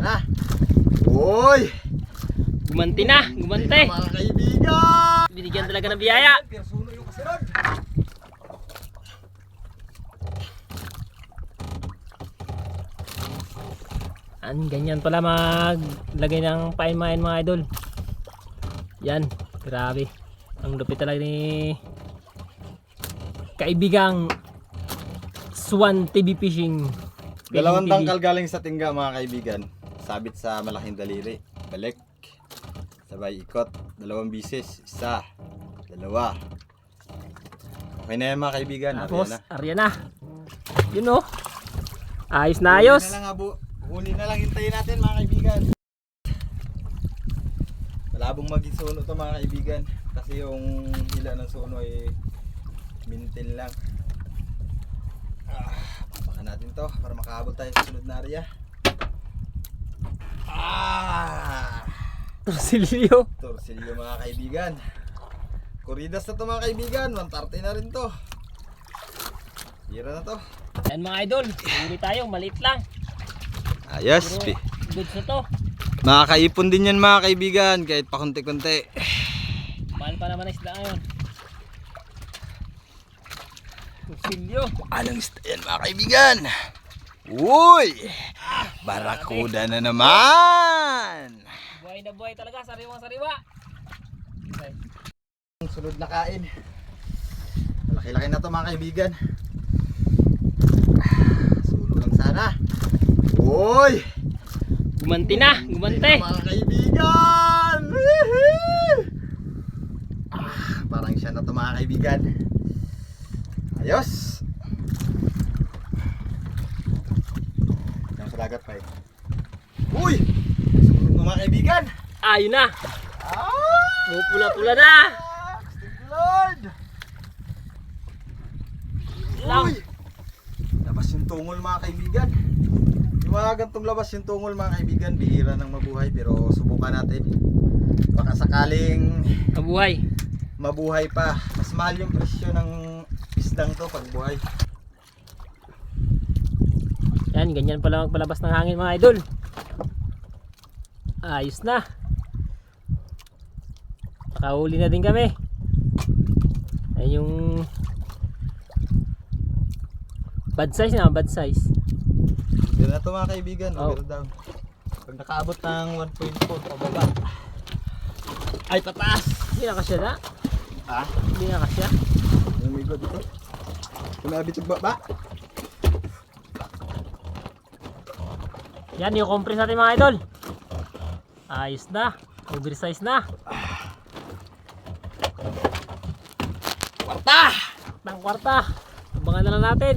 sana. Uy! Gumanti na, gumante. Mga kaibigan! Binigyan talaga ng biyaya. Persuno yung kasunod. Ganyan pala maglagay ng pain-main mga idol. Yan, grabe. Ang lupit talaga ni kaibigang Swan TV Fishing. Dalawang TV. tangkal galing sa tingga mga kaibigan. Sabit sa malaking daliri. Balik. Sabay ikot. Dalawang bisis. Isa. Dalawa. Okay na yan mga kaibigan. Tapos, Ariyan na. arya na. Yun o. Ayos na ayos. Huli na lang, abo. Huli na lang, hintayin natin mga kaibigan. Malabong maging suno to mga kaibigan. Kasi yung hila ng suno ay mintin lang. Baka natin to para makahabol tayo sa sunod na area. Torsilyo. Torsilyo mga kaibigan. Kuridas na to mga kaibigan. 130 na rin to. Hira na to. Yan mga idol. Huli tayo. Maliit lang. Ayos. Pero goods na to. Makakaipon din yan mga kaibigan. Kahit pa konti-konti. Mahal pa naman ang isda ngayon. Torsilyo. Anong isda yan mga kaibigan? Uy! Barakuda na naman! Buhay na buhay talaga. Sariwang sariwa. Okay. Sunod na kain. Malaki-laki na to mga kaibigan. Sulo lang sana. Uy! Gumanti na. Gumante. Mga kaibigan! Parang siya na to mga kaibigan. Ayos! Yan sa dagat pa eh. Uy! Sunod na mga kaibigan! Ayun na. Pula-pula na. Lord! Lang. Uy! Labas yung tungol mga kaibigan. Yung mga gantong labas yung tungol mga kaibigan, bihira ng mabuhay pero subukan natin. Baka sakaling Mabuhay. mabuhay pa. Mas mahal yung presyo ng isdang to pag buhay. Yan, ganyan pala magpalabas ng hangin mga idol. Ayos na. Nakahuli na din kami. Ayun yung bad size na, bad size. Hindi na to mga kaibigan, Oh. over down. Pag nakaabot ng 1.4 pababa. Ay pataas! Hindi na kasya na. Ha? Hindi na kasya. Umigo dito. Kumabit yung baba. Yan yung compress natin mga idol. Ayos na. Oversize na. Kwarta! Ng kwarta. Abangan na lang natin.